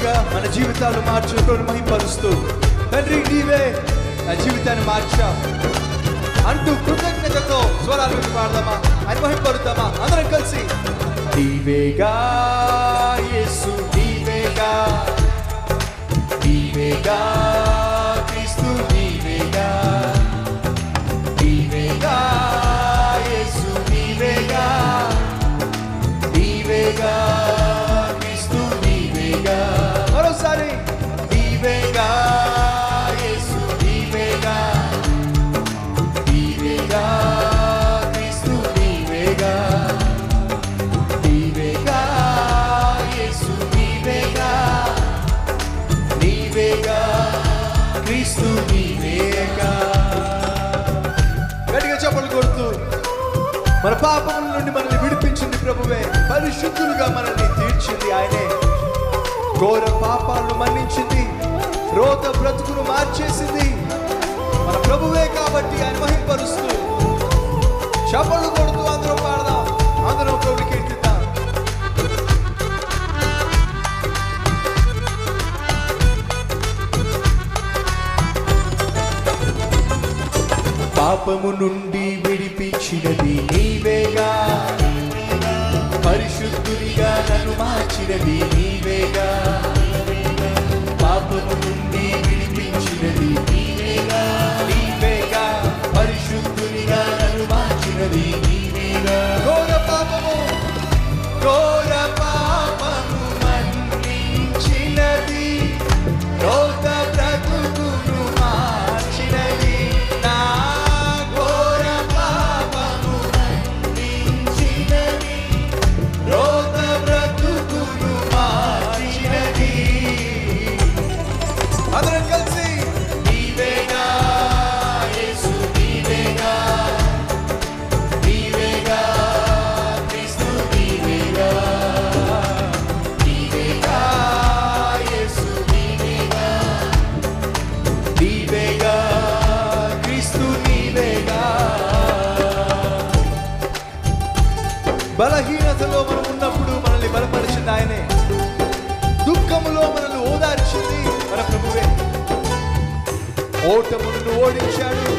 రీతిగా మన జీవితాలు మార్చుకొని మహిమపరుస్తూ, తండ్రి నీవే నా జీవితాన్ని మార్చావు అంటూ కృతజ్ఞతతో స్వరాలు పాడదామా, అని మహిమపరుద్దామా అందరం కలిసి. నీవేగా యేసు, నీవేగా, నీవేగా క్రీస్తు, నీవేగా, నీవేగా యేసు, నీవేగా, నీవేగా క్రీస్తు, నీవేగా. మరోసారి నీవేగా యేసు, నీవేగా, నీవేగా క్రీస్తు, నీవేగా, నీవేగా యేసు, నీవేగా, నీవేగా క్రీస్తు, నీవేగా. గట్టిగా చప్పట్లు కొడుతూ, మన పాపముల నుండి మనల్ని విడిపించింది ప్రభువే, పరిశుద్ధులుగా మనల్ని తీర్చింది ఆయనే, ఘోర పాపాలను మన్నించింది, రోత బ్రతుకును మార్చేసింది మన ప్రభువే. కాబట్టి ఆయన మహిమపరుస్తూ చప్పట్లు కొడుతూ అందరం పాడదాం, అందరం ప్రభువుని కీర్తిద్దాం. పాపము నుండి విడిపించినది నీవేగా, పరిశుద్ధునిగా నన్ను మార్చినది నీవేగా. పాపము నుండి విడిపించినది నీవేగా, నీవేగా, పరిశుద్ధునిగా నన్ను మార్చినది నీవేగా. ఘోర పాపము మన్నించినది, రోత బ్రతుకును మార్చినది. నా ఘోర పాపము మన్నించినది, రోత బ్రతుకును మార్చినది. అందరం కలిసి నీవేగా యేసు, నీవేగా, నీవేగా క్రీస్తు, నీవేగా, నీవేగా యేసు, నీవేగా, నీవేగా క్రీస్తు, నీవేగా. బలహీనతలో మనం ఉన్నప్పుడు మనల్ని బలపరిచింది ఆయనే, దుఃఖములో మనల్ని ఓదార్చింది మన ప్రభువే. ఓటములను ఓడించాడు,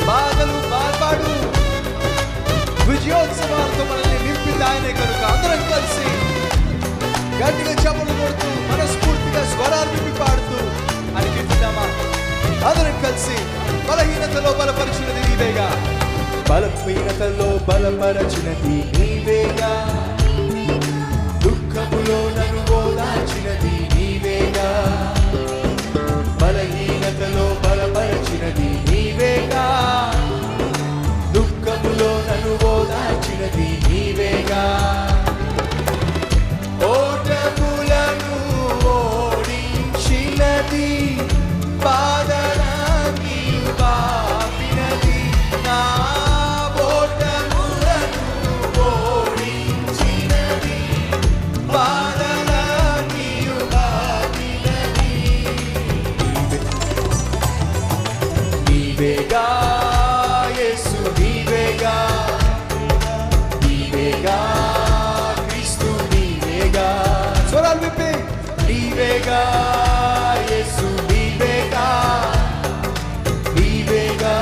బాధలు బాధపాడు, విజయోత్సవాలతో మనల్ని నింపింది ఆయనే. కనుక అందరం కలిసి గట్టిగా చప్పట్లు కొడుతూ మనస్ఫూర్తిగా స్వరాలు నింపి పాడుతూ అని కీర్తిద్దామా అందరం కలిసి. బలహీనతలో బలపరిచినది నీవేగా, బలహీనతలో బలపరచినది నీవేగా, దుఃఖములో నన్ను ఓదార్చినది నీవేగా, బలహీనతలో బలపరచినది నీవేగా, దుఃఖములో నన్ను ఓదార్చినది నీవేగా. ఓటములను ఓడించినది, బాధలన్నీ బాపినది. నా ఓటములను ఓడించినది, బాధలన్నీ బాపినది. నీవేగా యేసు, నీవేగా, నీవేగా క్రీస్తు, నీవేగా. స్వరాలు విప్పి నీవేగా యేసు, నీవేగా, నీవేగా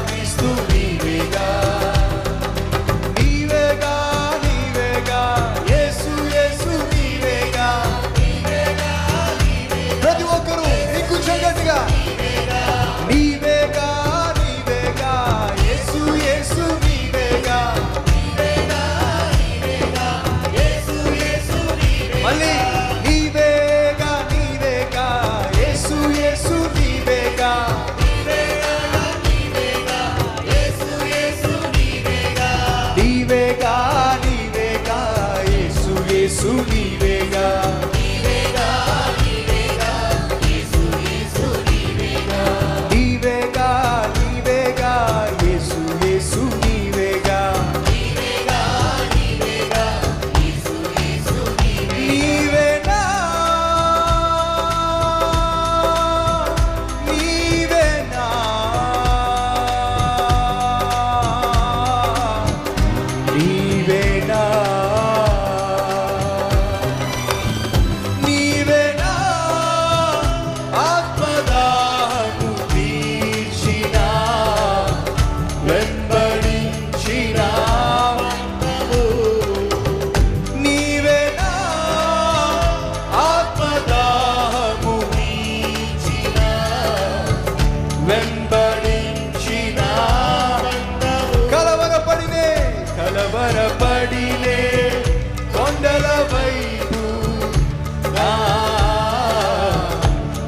క్రీస్తు, నీవేగా, నీవేగా, నీవేగా యేసు, యేసు నీవేగా, నీవేగా, నీవేగా. ప్రతి ఒక్కరూ ఇంకొంచెం గట్టిగా నీవేగా, నీవేగా యేసు, యేసు నీవేగా, నీవేగా, నీవేగా యేసు, యేసు నీవేగా. మళ్ళీ నీవేగా,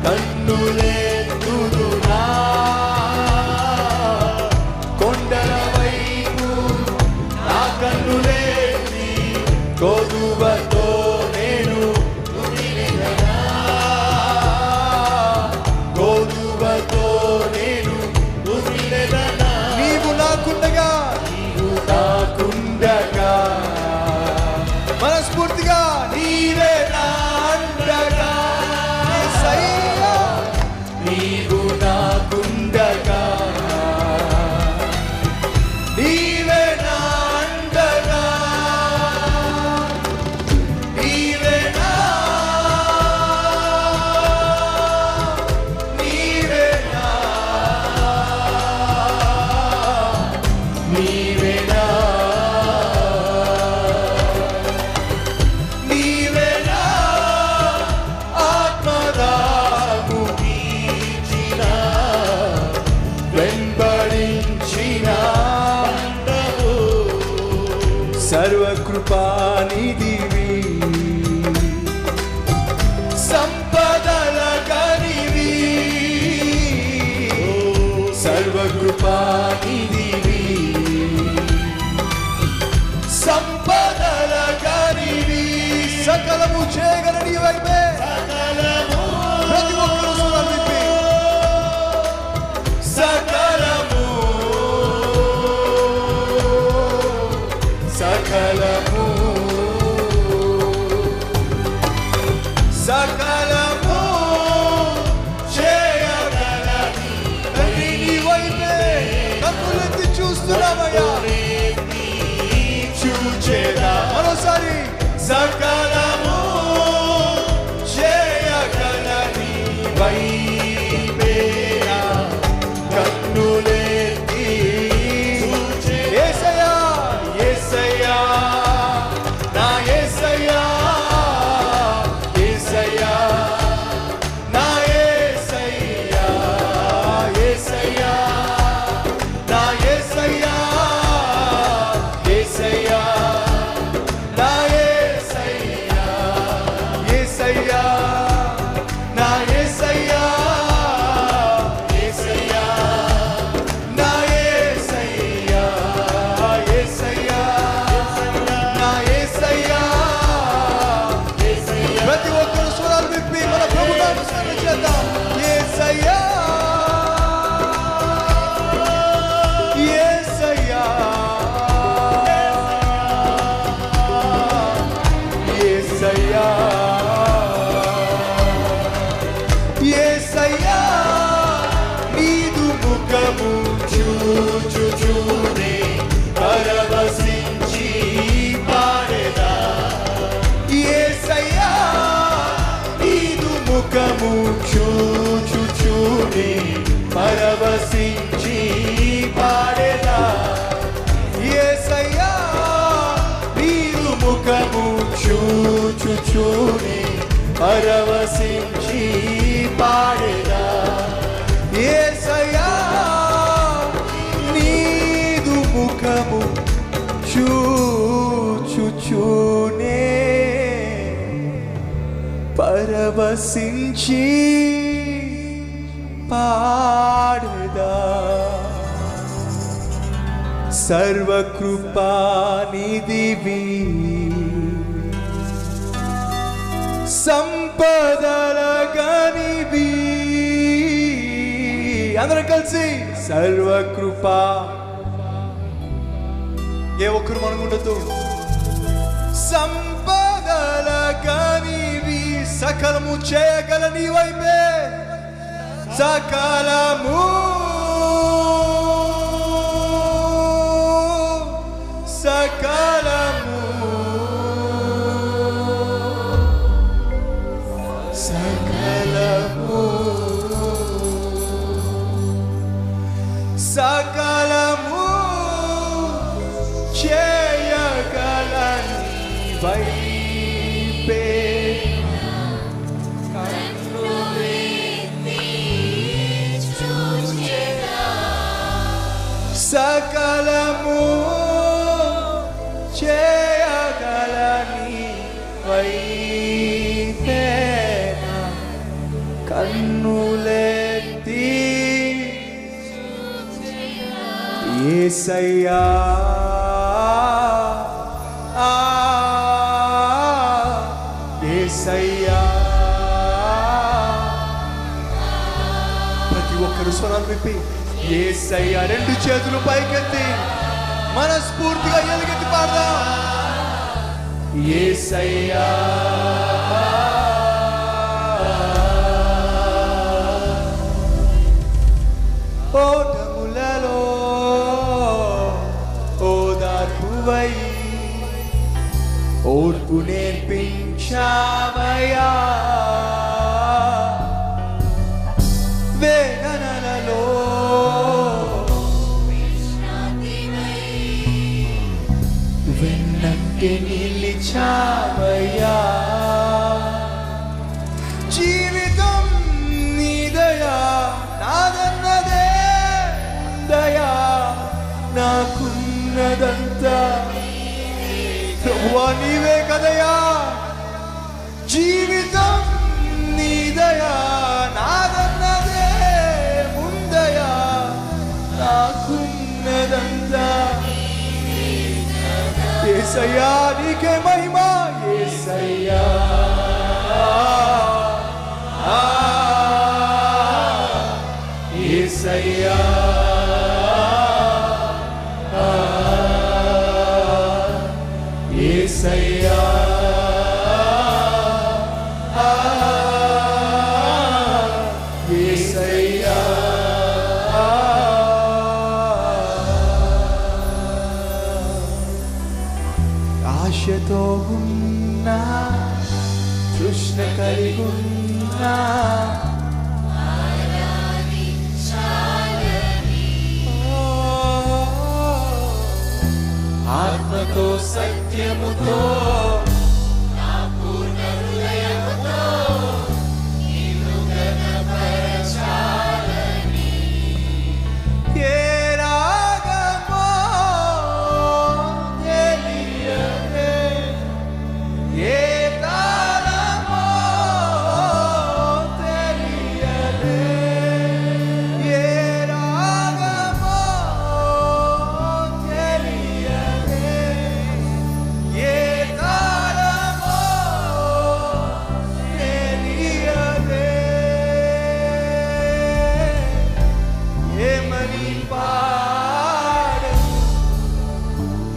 కన్నులెత్తుదునా కొండల వైపు నా కన్నులెత్తి కొదువతో నేను కొదువతో నేను నీవు నాకుండగా మనస్ఫూర్తిగా నీవే నా అండగా యేసయ్యా నీవు నాకుండగా నీవే నా అండగా నీవే నా నీవే నా నీవే నా సర్వకృపానిధివి సంపదల గనివి సర్వకృపానిధివి సంపదల గనివి సకలము చేయగల నీవైతే ప్రతి ఒక్కరూ స్వరం సకలము సకలము సకలము చేయగల నీవైతే కన్నులెత్తి చూస్తున్నామయ్యా చూచేదా మరోసారి సకలము చేయగల నీవైతే కన్నులెత్తి యేసయ్యా యేసయ్యా నా యేసయ్యా యేసయ్యా నా యేసయ్యా యేసయ్యా నా యేసయ్యా యేసయ్యా నా యేసయ్యా యేసయ్యా నా యేసయ్యా యేసయ్యా నా యేసయ్యా యేసయ్యా నా యేసయ్యా ప్రతి ఒక్కరు స్వరాలు విప్పి మన ప్రభునామ స్మరణ చేద్దాం యేసయ్యా యేసయ్యా యేసయ్యా యేసయ్యా నీదు ముఖము చూచుచూనే పరవశించి పాడెదా యేసయ్యా నీదు ముఖము చూచుచూనే పరవశించి పాడెదా యేసయ్యా నీదు ముఖము చూచుచూనే పరవశించి పాడెదా యేసయ్యా నీదు ముఖము చూచుచూనే పరవశించి పాడెదా సర్వకృపానిధివి సంపదల గనివి అందరూ కలిసి సర్వకృప ఏ ఒక్కరు మనకుండదు సంపదల గనివి సకలము చేయగల నీవైతే సకలము సకలము సకలము సకలము చేయగల నీవైతే సకలము చేయగల నీవైతే కన్నులెత్తి యేసయ్యా యేసయ్యా. ప్రతి ఒక్కరు స్వరాలు విప్పి యేసయ్యా రెండు చేతులు పైకెత్తి మనస్ఫూర్తిగా ఎలుగెత్తి పాడదాం. యేసయ్యా ఓటములలో ఓదార్పువై ఓర్పు నేర్పించావయ్యా. వేదనలలో వెన్నంటి నిలిచావయ్యా. జీవితం నీ దయా నాదన్నదే దయా నాకున్నదంతా ప్రభువా నీవే కదయా. జీవితం నీ దయా నాదన్నదే ముందయా నాకున్నదంతా. యేసయ్యా నీకే మహిమ యేసయ్యా. యేసయ్యా యేసయ్యా యేసయ్యా. ఆశతో ఉన్నా తృష్ణ కలిగున్నా ఆత్మతో సత్యముతో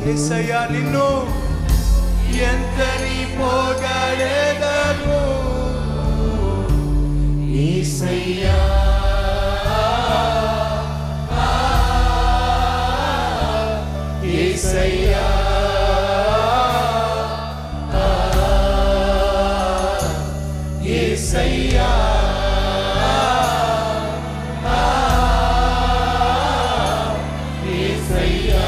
యేసయ్యా నిన్ను ఎంతని పొగడెదను. యేసయ్యా యేసయ్యా యేసయ్యా యేసయ్యా.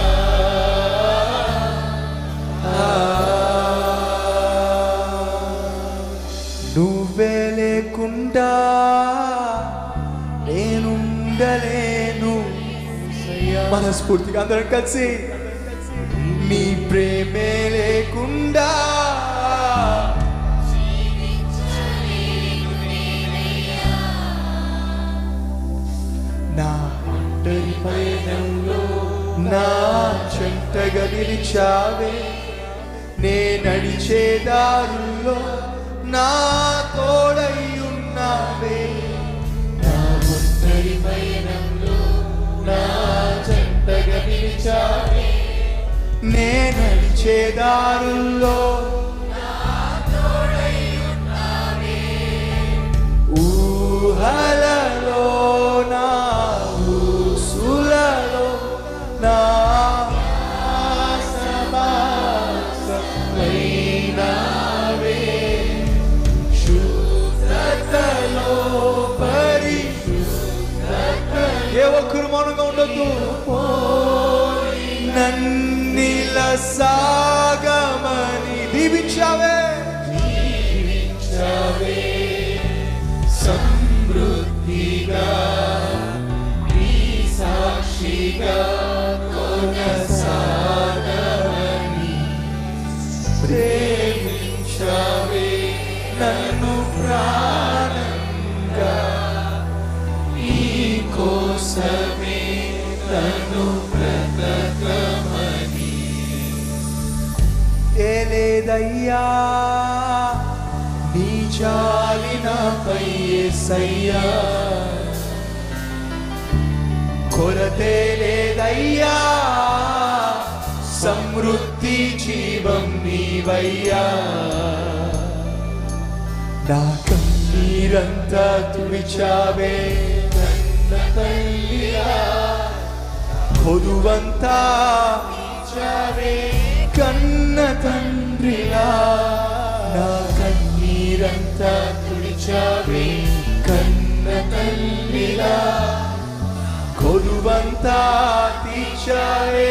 నువ్వే లేకుండా నేనుండలేను. మనస్ఫూర్తిగా అందరం కలిసి నీ ప్రేమే లేకుండా నా ఒంటరి పయనంలో నా చెంతగా నిలిచావే. నే నడిచే దారుల్లో నా తోడై ఉన్నావే. నా ఒంటరి పయనంలో నా చెంతగా నిలిచావే. నే నడిచే దారుల్లో ఊహలలో నా ఊసులలో నా సమాసమైనావే. శుద్ధతలో పరిశుద్ధత ఏ ఒక్కరు మౌనంగా ఉండొద్దు. నన్నిల సాగమని దీవించావే సమృద్ధిగా నీ సాక్షిగా కొనసాగమని ప్రేమించావే నన్ను ప్రాణంగా. నన్ను బ్రతకమని. తేలేదయ్యా నీ జాలి నాపై యేసయ్యా, కొరతే లేదయ్యా సమృద్ధి జీవం నీవయ్యా. నా కన్నీరంతా తుడిచావే కన్న తల్లిరా, కొదువంతా తీర్చావే కన్న తండ్రిరా. నా కన్నీరంతా తుడిచావే కన్న తల్లిరా, కొదువంతా తీర్చావే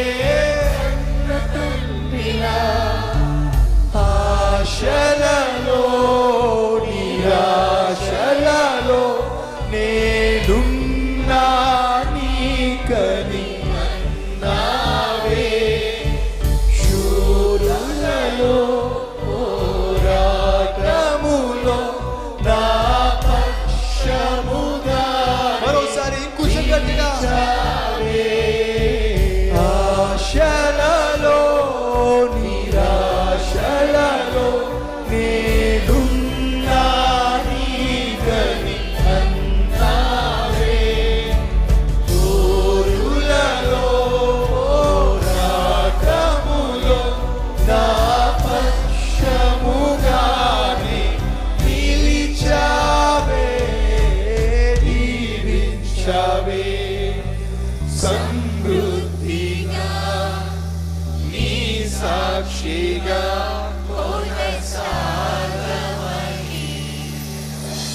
కన్న తండ్రిరా. ఆశలలో నిరాశలలో నేనున్నా నీకని అన్నావే. శూరులలో పోరాటములో నా పక్షముగా. మరోసారి ఇంకొంచెం గట్టిగా. ఆశలలో నిరాశలలో నేనున్నా నీకని అన్నావే. తోరులలో పోరాటములో నా పక్షముగానే నిలిచావే, దీవించావే సమృద్ధిగా నీ సాక్షిగా కొనసాగమని.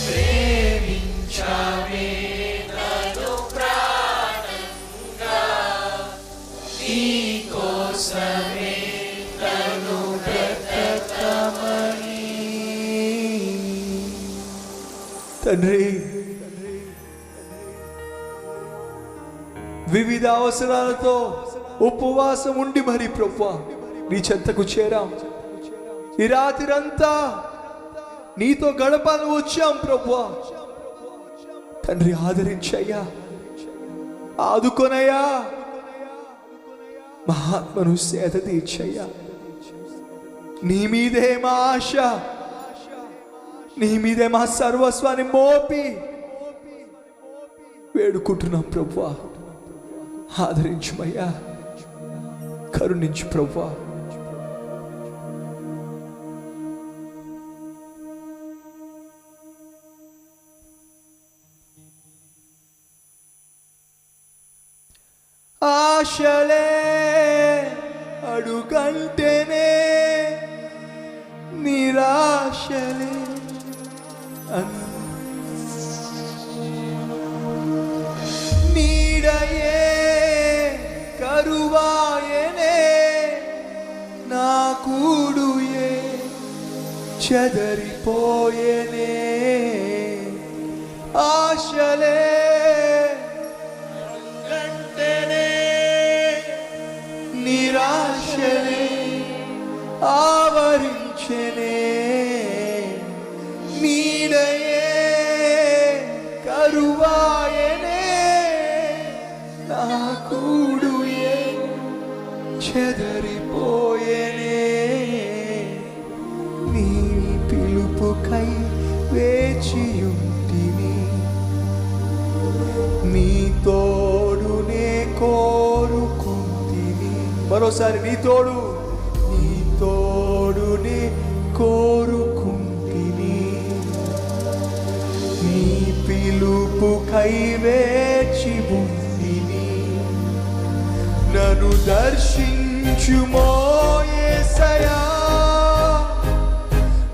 ప్రేమించావే నన్ను ప్రాణంగా, నీ కోసమే నన్ను బ్రతకమని. తండ్రి, వివిధ అవసరాలతో ఉపవాసం ఉండి మరి ప్రభువా నీ చెంతకు చేరాం. ఈ రాత్రంతా నీతో గడపాలని వచ్చాం ప్రభువా. తండ్రి, ఆదరించయ్యా, ఆదుకొనయ్యా, మా ఆత్మను సేద తీర్చయ్యా. నీ మీదే మా ఆశ, నీ మీదే మా సర్వస్వాన్ని మోపి వేడుకుంటున్నాం ప్రభువా. ఆదరించుమయ్యా, కరుణించు ప్రభువా. ఆశలే అడుగంటేనే నిరాశలే నీడయే కరువాయనే నా కూడుయే చెదరిపోయేనే. ఆశలే అంటేనే నిరాశలే ఆవరించెనే. నీడయే కరువాయనే నా కూడుయే చెదరిపోయేనే. నీ పిలుపుకై వేచియుంటిని, నీ తోడునే కోరుకుంటిని. మరోసారి నీ తోడునే కోరుకుంటిని. నీ పిలుపుకై వేచి ఉంటిని. నన్ను దర్శించుమో యేసయ్యా,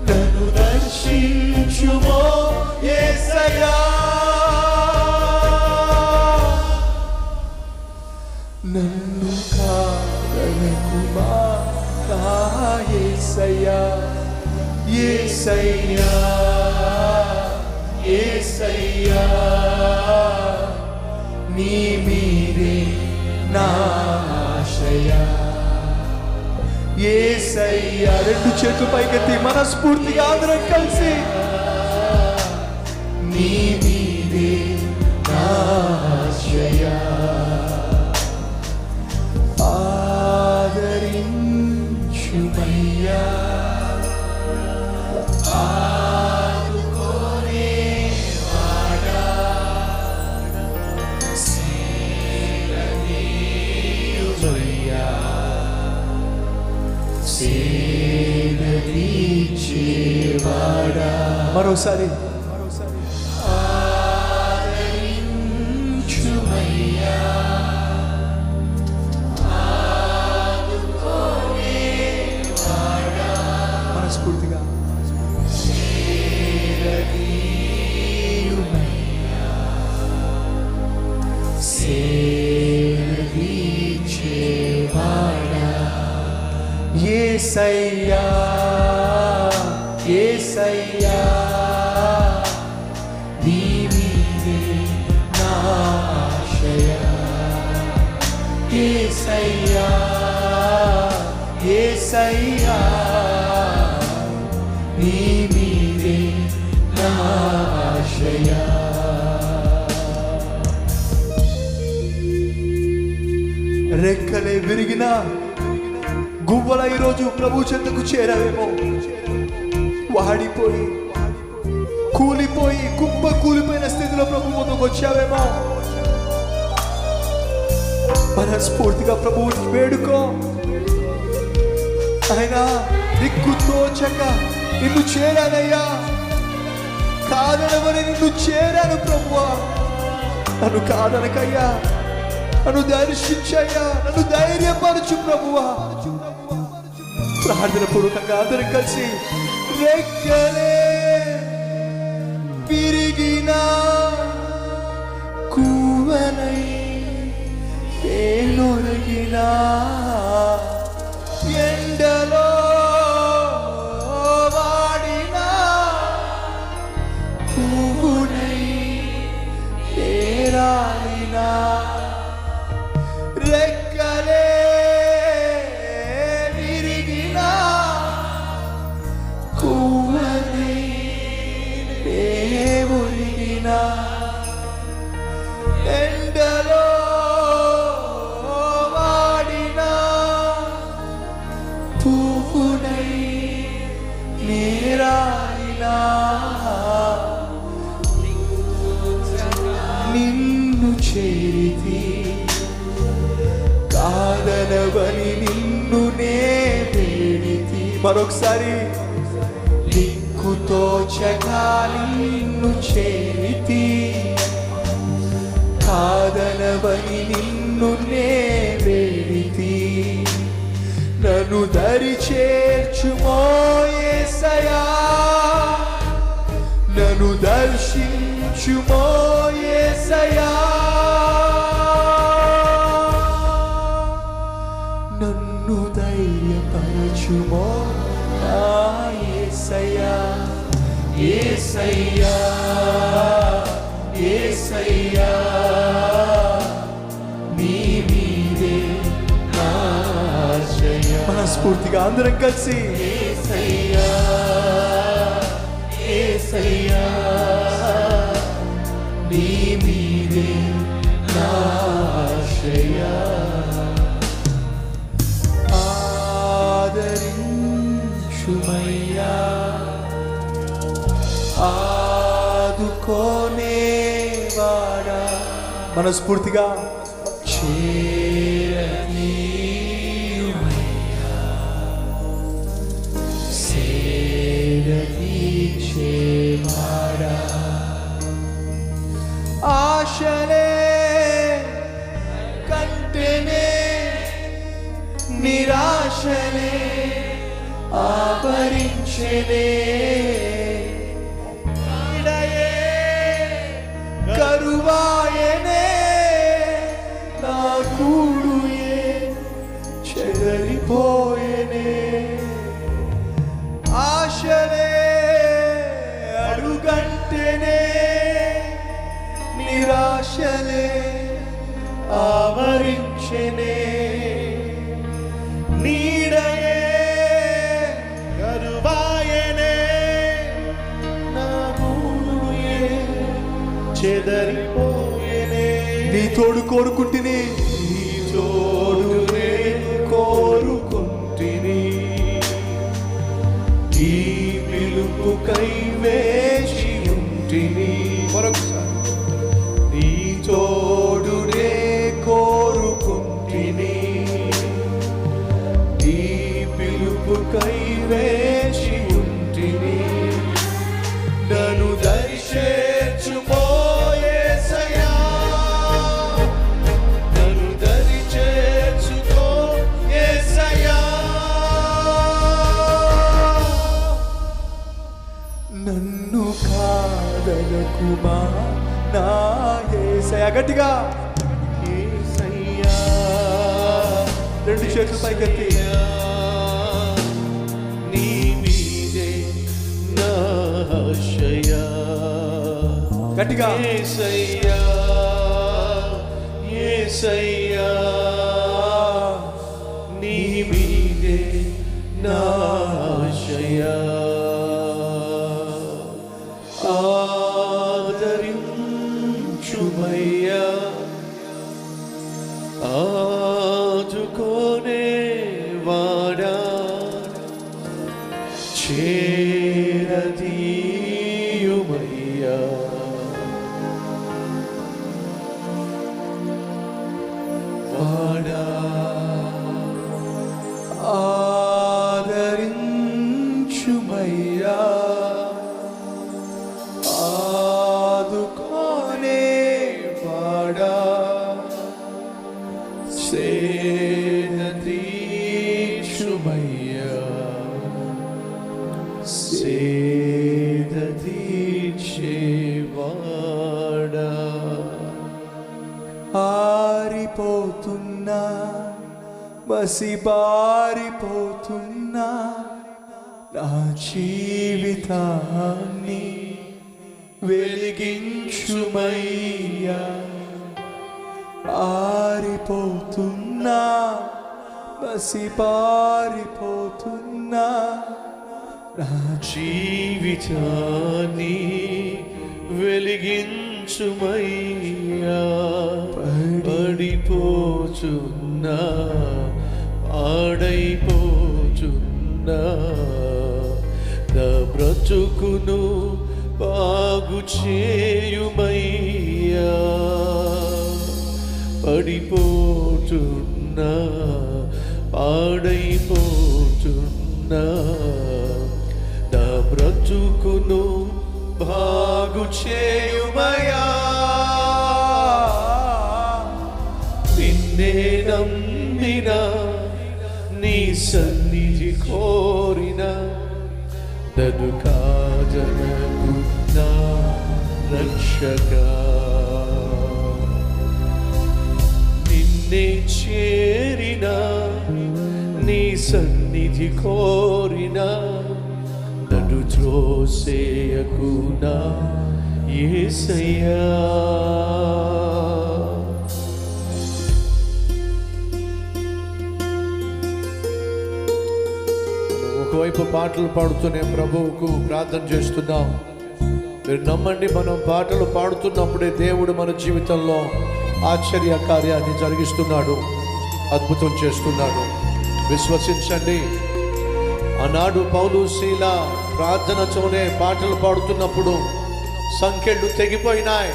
నన్ను దర్శించుమో యేసయ్యా. నన్ను కాదనకుమా యేసయ్యా, యేసయ్యా, యేసయ్యా. నీ మీరే నా ఆశయా యేసయ్యా. రెండు చేతులు పైకెత్తి మనస్ఫూర్తిగా అందరం కలిసి నీ మీరే నా ఆశయా. మరోసారి మనస్ఫూర్తిగా యేసయ్యా యేసయ్యా నీ మీదే నా ఆశయ యేసయ్యా యేసయ్యా నీ మీదే నా ఆశయ రెక్కలే విరిగిన గువ్వల ఈరోజు ప్రభు చెంతకు చేరావేమో. వాడిపోయి కూలిపోయి కుప్ప కూలిపోయిన స్థితిలో ప్రభు ముందుకు వచ్చావేమో. మనస్ఫూర్తిగా ప్రభువుని వేడుకో. ఆయన దిక్కు తోచక నిన్ను చేరానయ్యా, కాదనవని నిన్ను చేరాను ప్రభువా, నన్ను కాదనకయ్యా, నన్ను దర్శించయ్యా, నన్ను ధైర్యపరచు ప్రభువా. ప్రార్థన పూర్వకంగా అందరం కలిసి రెక్కలే విరిగిన కూవనై పేలొరిగిన ఎండలో వాడిన పువ్వునై ఏరాలిన రెక్కలే విరిగిన కూవనై పేలొరిగిన ఎండలో వాడిన పువ్వునై నేరాలిన నిన్ను చేరితి, కాదనవని నిన్ను నే వేడితి. మరొకసారి దిక్కుతో చగాలి నిన్ను చేరితి, కాదనవని నిన్ను నే వేడితి. నన్ను దరి చేర్చుమో యేసయ్యా, నన్ను దర్శించుమో యేసయ్యా, నన్ను ధైర్యపరచుమో నా యేసయ్యా. యేసయ్యా యేసయ్యా నీ మీదే నా ఆశయ. మనస్ఫూర్తిగా అందరం కలిసి యేసయ్యా యేసయ్యా నీ మీదే నా ఆశయ. ఆదరించుమయ్యా, ఆదుకోనేవాడా. మనస్ఫూర్తిగా చేరనీయుమయ్యా, సేరదీచేవాడా. ఆశలే కంటెనే నిరాశలే ఆవరించెనే, కరువాయనే నా కూడుయే చెదరిపోయనే. ఆశలే అడుగంటేనే నిరాశలే ఆవరించెనే. నీడయే కరువాయనే నా కూడుయే చెదరిపోయేనే. నీ తోడు కోరుకుంటిని, నీ తోడునే కోరుకుంటిని, ఈ పిలుపుకై వేచి ఉంటిని. మరొకసారి నీ తోడునే కోరుకుంటిని, ఈ పిలుపుకై వేచి ఉంటిని. మా నా యేసయ్యా. గట్టిగా యేసయ్యా, రెండు చేతులు పైకెత్తి నీ మీదే నా ఆశయా. గట్టిగా యేసయ్యా యేసయ్యా, నీ మీదే నా ఆశయా. ఆదరించుమయ్యా, ఆదుకోనే వాడా, చేరదీయుమయ్యా. వాడా ఆదరించుమయ్యా, ఆదుకోనే వాడా, సేదతీర్చుమయ్యా, సేదతీర్చేవాడా. ఆరిపోతున్నా మసిబారిపోతున్నా నా జీవితాన్ని వెలిగించుమయ్యా. ఆరిపోతున్నా మసిబారిపోతున్నా నా జీవితాన్ని వెలిగించుమయ్యా. పడిపోచున్నా ఆడైపోచున్నా నా బ్రతుకును బాగు చేయుమయ్యా. పడిపోచున్నా ఆడైపోచున్నా నా బ్రతుకును బాగు చేయుమయ్యా. నిన్నే నమ్మినా, నీ సన్నిధి కోరిన, నన్ను కాజనకు నా రక్షగా. నిన్నే చేరిన, నీ సన్నిధి కోరిన, నన్ను త్రోసేయకు నా యేసయ్యా. ఒకవైపు పాటలు పాడుతూనే ప్రభువుకు ప్రార్థన చేస్తున్నాం. మీరు నమ్మండి, మనం పాటలు పాడుతున్నప్పుడే దేవుడు మన జీవితంలో ఆశ్చర్య కార్యాన్ని జరిగిస్తున్నాడు, అద్భుతం చేస్తున్నాడు. విశ్వసించండి. ఆనాడు పౌలు శీల ప్రార్థనతోనే పాటలు పాడుతున్నప్పుడు సంకెళ్ళు తెగిపోయినాయి,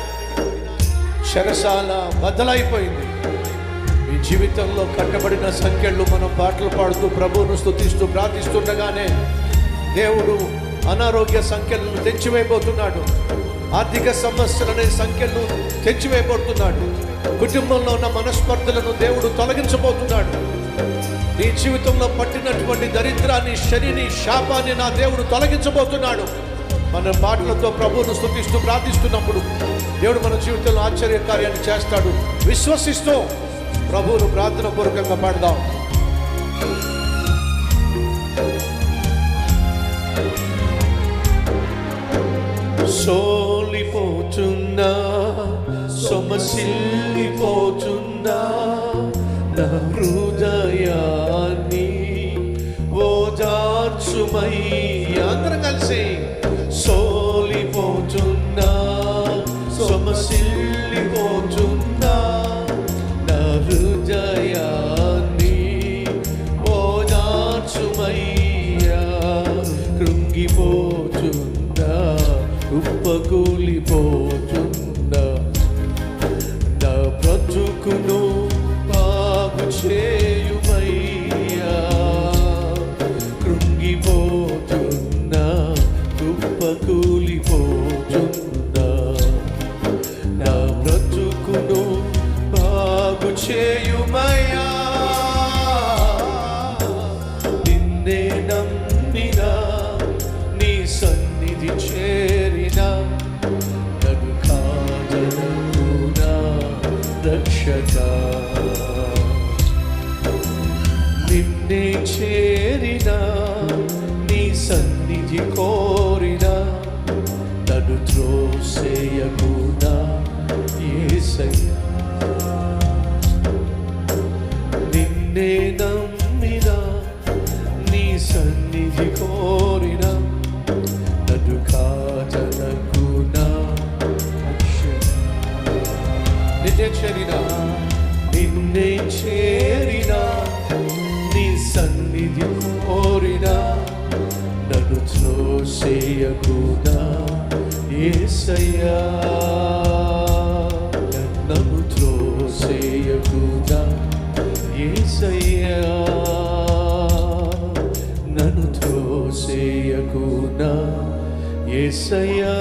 చెరసాల బద్దలైపోయింది. మీ జీవితంలో కట్టబడిన సంకెళ్ళు మనం పాటలు పాడుతూ ప్రభువును స్తుతిస్తూ ప్రార్థిస్తుండగానే దేవుడు అనారోగ్య సంఖ్యలను తెచ్చివేయబోతున్నాడు. ఆర్థిక సమస్యలనే సంఖ్యలను తెచ్చివేయబోతున్నాడు. కుటుంబంలో ఉన్న మనస్పర్ధలను దేవుడు తొలగించబోతున్నాడు. నీ జీవితంలో పట్టినటువంటి దరిద్రాన్ని, శనిని, శాపాన్ని నా దేవుడు తొలగించబోతున్నాడు. మన పాటలతో ప్రభువును స్తుతిస్తూ ప్రార్థిస్తున్నప్పుడు దేవుడు మన జీవితంలో ఆశ్చర్య కార్యాన్ని చేస్తాడు. విశ్వసిస్తూ ప్రభువును ప్రార్థన పూర్వకంగా పాడదాం. సోలిపోతున్నా, సొమసిల్లిపోతున్నా నా హృదయాన్ని ఓదార్చుమయ్యా. అందరం కలిసి సోలిపోతున్నా, సొమసిల్లిపోతున్నా నా హృదయాన్ని ఓదార్చుమయ్యా. కృంగిపోతున్నా, ఉప్పకూలిపోతున్నా నా బ్రతుకును బాగు చేయుమయ్యా. కృంగిపోతున్నా, ఉప్పకూలిపోతున్నా నా బ్రతుకును రక్షక నిన్నే చేరిన నీ సన్నిధి కోరిన నన్ను త్రోసేయకునా యేసయ్యా నిన్నే నమ్మిన నీ సన్నిధి కోరిన నన్ను కాదనకునా నిన్నే చేరిన నీ సన్నిధి కోరిన నన్ను త్రోసేయకునా యేసయ్యా నన్ను త్రోసేయకునా యేసయ్యా నన్ను త్రోసేయకునా యేసయ్యా